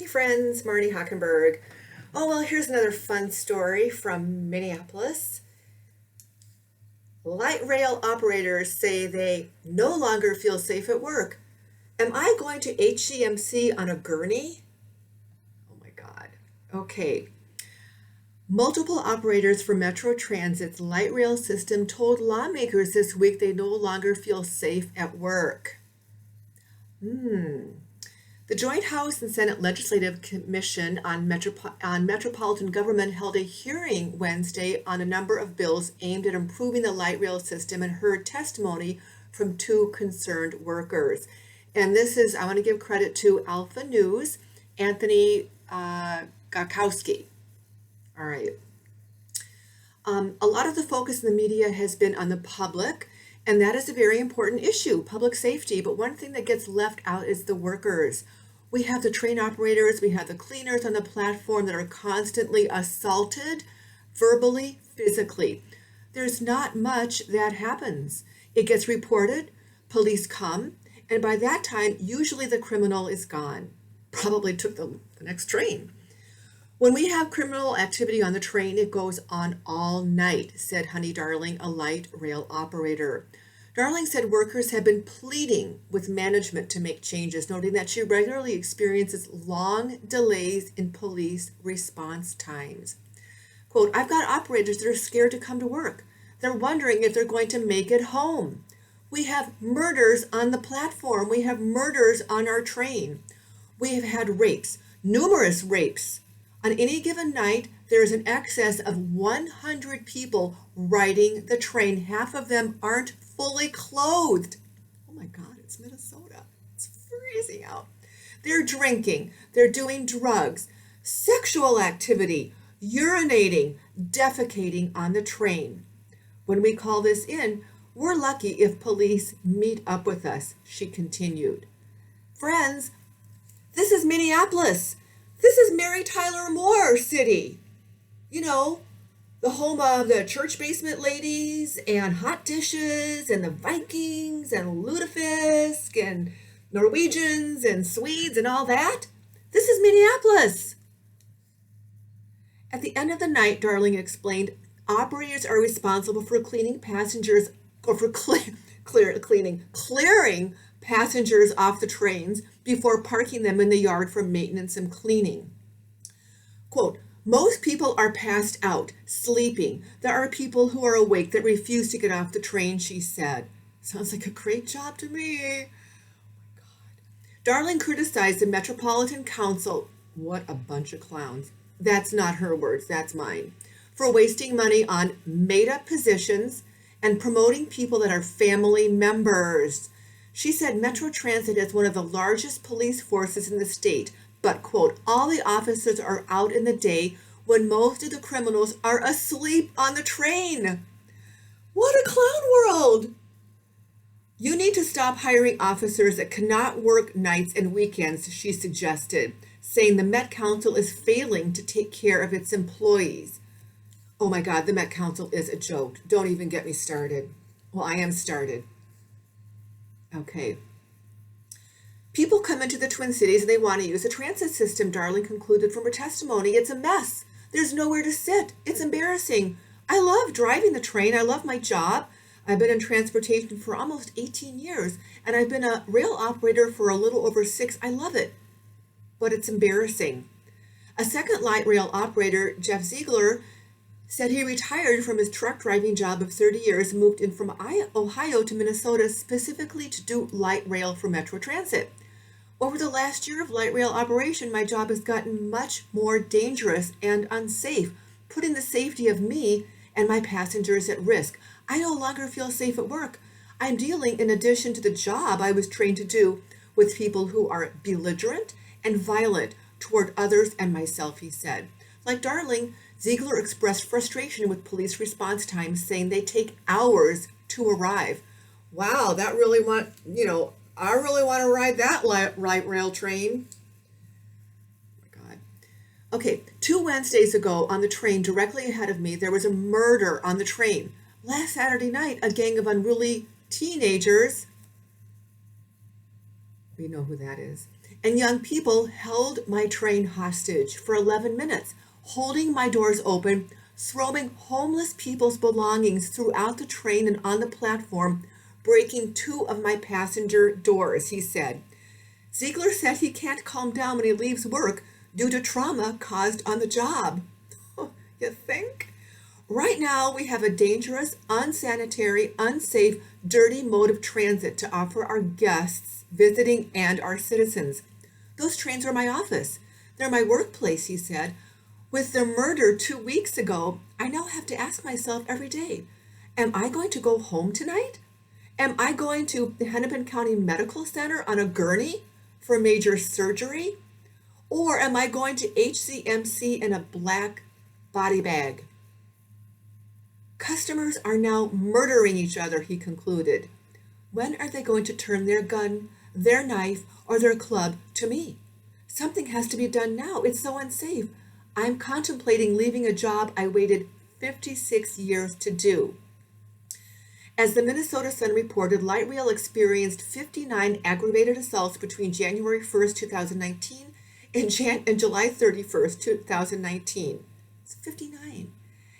Hey friends, Marnie Hockenberg. Oh, well, here's another fun story from Minneapolis. Light rail operators say they no longer feel safe at work. Am I going to HCMC on a gurney? Oh my God. Okay. Multiple operators for Metro Transit's light rail system told lawmakers this week they no longer feel safe at work. The Joint House and Senate Legislative Commission on Metropolitan Government held a hearing Wednesday on a number of bills aimed at improving the light rail system and heard testimony from two concerned workers. And I want to give credit to Alpha News, Anthony Gakowski. All right. A lot of the focus in the media has been on the public, and that is a very important issue, public safety. But one thing that gets left out is the workers. We have the train operators, we have the cleaners on the platform that are constantly assaulted, verbally, physically. There's not much that happens. It gets reported, police come, and by that time, usually the criminal is gone. Probably took the next train. When we have criminal activity on the train, it goes on all night, said Honey Darling, a light rail operator. Darling said workers have been pleading with management to make changes, noting that she regularly experiences long delays in police response times. Quote, I've got operators that are scared to come to work. They're wondering if they're going to make it home. We have murders on the platform. We have murders on our train. We have had rapes, numerous rapes. On any given night, there is an excess of 100 people riding the train. Half of them aren't fully clothed. Oh my God, it's Minnesota. It's freezing out. They're drinking, they're doing drugs, sexual activity, urinating, defecating on the train. When we call this in, we're lucky if police meet up with us, she continued. Friends, this is Minneapolis. This is Mary Tyler Moore City. You know, the home of the church basement ladies and hot dishes and the Vikings and lutefisk and Norwegians and Swedes and all that. This is Minneapolis. At the end of the night, Darling explained, operators are responsible for cleaning passengers or for clearing passengers off the trains before parking them in the yard for maintenance and cleaning. Quote, most people are passed out, sleeping. There are people who are awake that refuse to get off the train, she said. Sounds like a great job to me. Oh my God. Darling criticized the Metropolitan Council, what a bunch of clowns. That's not her words, that's mine, for wasting money on made-up positions and promoting people that are family members. She said Metro Transit is one of the largest police forces in the state, but, quote, all the officers are out in the day when most of the criminals are asleep on the train. What a clown world! You need to stop hiring officers that cannot work nights and weekends, she suggested, saying the Met Council is failing to take care of its employees. Oh my God, the Met Council is a joke. Don't even get me started. Well, I am started. Okay. People come into the Twin Cities and they want to use the transit system, Darling concluded from her testimony. It's a mess. There's nowhere to sit. It's embarrassing. I love driving the train. I love my job. I've been in transportation for almost 18 years, and I've been a rail operator for a little over 6. I love it, but it's embarrassing. A second light rail operator, Jeff Ziegler, said he retired from his truck driving job of 30 years and moved in from Ohio to Minnesota specifically to do light rail for Metro Transit. Over the last year of light rail operation, my job has gotten much more dangerous and unsafe, putting the safety of me and my passengers at risk. I no longer feel safe at work. I'm dealing, in addition to the job I was trained to do, with people who are belligerent and violent toward others and myself, he said. Like Darling, Ziegler expressed frustration with police response times, saying they take hours to arrive. Wow, I really want to ride that light rail train. Oh my God. Okay, 2 Wednesdays ago on the train directly ahead of me, there was a murder on the train. Last Saturday night, a gang of unruly teenagers We know who that is. And young people held my train hostage for 11 minutes, holding my doors open, throwing homeless people's belongings throughout the train and on the platform, breaking two of my passenger doors, he said. Ziegler said he can't calm down when he leaves work due to trauma caused on the job. You think? Right now, we have a dangerous, unsanitary, unsafe, dirty mode of transit to offer our guests, visiting, and our citizens. Those trains are my office. They're my workplace, he said. With the murder 2 weeks ago, I now have to ask myself every day, am I going to go home tonight? Am I going to the Hennepin County Medical Center on a gurney for major surgery? Or am I going to HCMC in a black body bag? Customers are now murdering each other, he concluded. When are they going to turn their gun, their knife, or their club to me? Something has to be done now. It's so unsafe. I'm contemplating leaving a job I waited 56 years to do. As the Minnesota Sun reported, light rail experienced 59 aggravated assaults between January 1st, 2019 and July 31st, 2019. It's 59.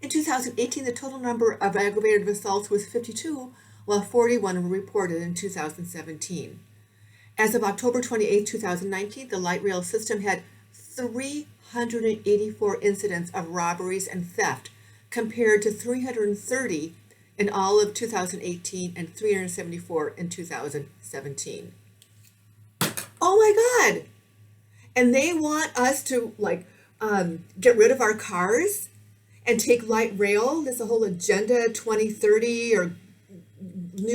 In 2018, the total number of aggravated assaults was 52, while 41 were reported in 2017. As of October 28, 2019, the light rail system had 384 incidents of robberies and theft, compared to 330 in all of 2018 and 374 in 2017. Oh my God! And they want us to get rid of our cars and take light rail. There's a whole agenda 2030 or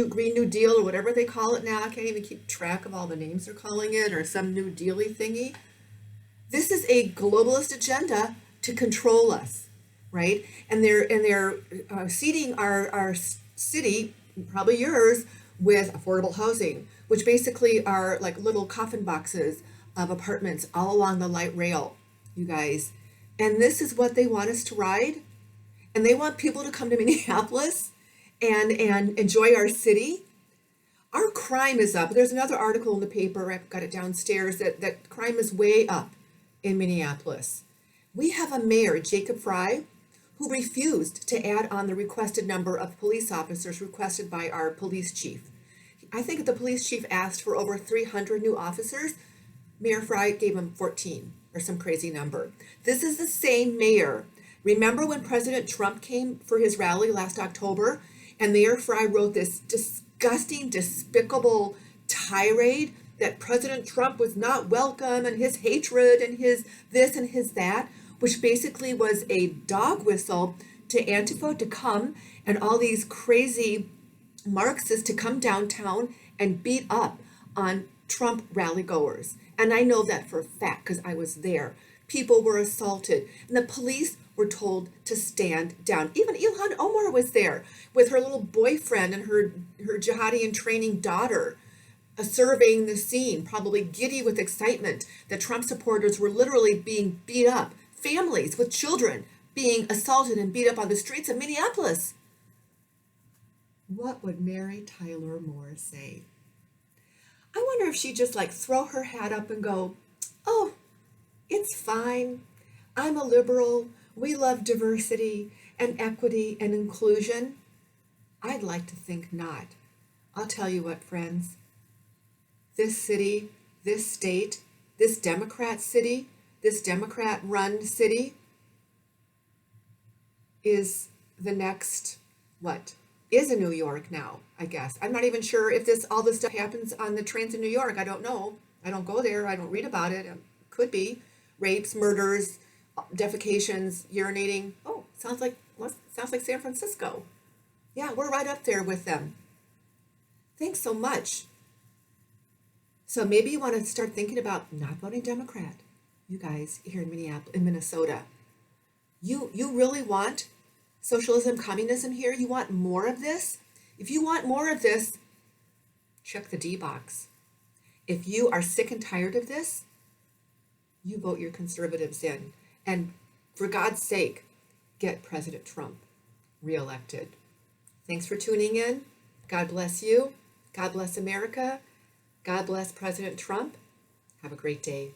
Green New Deal or whatever they call it now. I can't even keep track of all the names they're calling it, or some new dealy thingy. This is a globalist agenda to control us, right? And they're seeding our city, probably yours, with affordable housing, which basically are like little coffin boxes of apartments all along the light rail, you guys. And this is what they want us to ride. And they want people to come to Minneapolis and enjoy our city. Our crime is up. There's another article in the paper, I've got it downstairs, that crime is way up in Minneapolis. We have a mayor, Jacob Fry, who refused to add on the requested number of police officers requested by our police chief. I think the police chief asked for over 300 new officers. Mayor Fry gave him 14 or some crazy number. This is the same mayor. Remember when President Trump came for his rally last October and Mayor Fry wrote this disgusting, despicable tirade that President Trump was not welcome and his hatred and his this and his that, which basically was a dog whistle to Antifa to come and all these crazy Marxists to come downtown and beat up on Trump rally goers. And I know that for a fact because I was there. People were assaulted and the police were told to stand down. Even Ilhan Omar was there with her little boyfriend and her jihadi in training daughter, surveying the scene, probably giddy with excitement that Trump supporters were literally being beat up. Families with children being assaulted and beat up on the streets of Minneapolis. What would Mary Tyler Moore say? I wonder if she'd just throw her hat up and go, oh, it's fine. I'm a liberal. We love diversity and equity and inclusion. I'd like to think not. I'll tell you what, friends. This city, this state, this Democrat city, this Democrat-run city is the next, is a New York now, I guess. I'm not even sure if all this stuff happens on the trains in New York. I don't know. I don't go there. I don't read about it. It could be rapes, murders, defecations, urinating. Oh, sounds like San Francisco. Yeah, we're right up there with them. Thanks so much. So maybe you want to start thinking about not voting Democrat. You guys here in Minnesota. You really want socialism, communism here? You want more of this? If you want more of this, check the D box. If you are sick and tired of this, you vote your conservatives in. And for God's sake, get President Trump reelected. Thanks for tuning in. God bless you. God bless America. God bless President Trump. Have a great day.